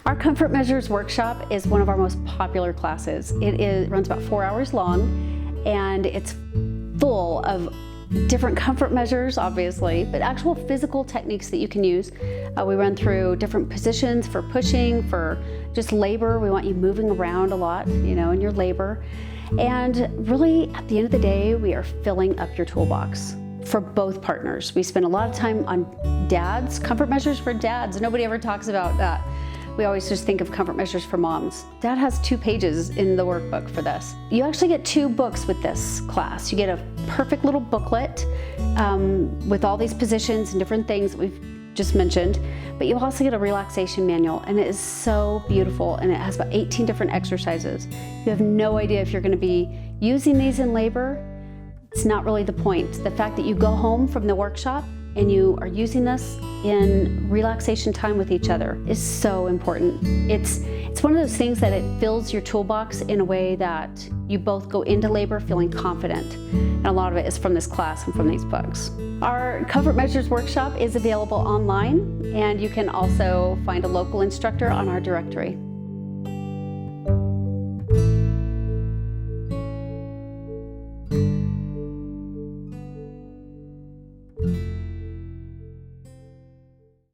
Our Comfort Measures workshop is one of our most popular classes. It runs about 4 hours long, and it's full of different comfort measures, obviously, but actual physical techniques that you can use. We run through different positions for pushing, for just labor. We want you moving around a lot, in your labor. And really, at the end of the day, we are filling up your toolbox for both partners. We spend a lot of time on dads, comfort measures for dads. Nobody ever talks about that. We always just think of comfort measures for moms. Dad has 2 pages in the workbook for this. You actually get 2 books with this class. You get a perfect little booklet with all these positions and different things that we've just mentioned, but you also get a relaxation manual, and it is so beautiful, and it has about 18 different exercises. You have no idea if you're gonna be using these in labor. It's not really the point. The fact that you go home from the workshop and you are using this in relaxation time with each other is so important. It's one of those things that it fills your toolbox in a way that you both go into labor feeling confident. And a lot of it is from this class and from these books. Our Comfort Measures workshop is available online, and you can also find a local instructor on our directory.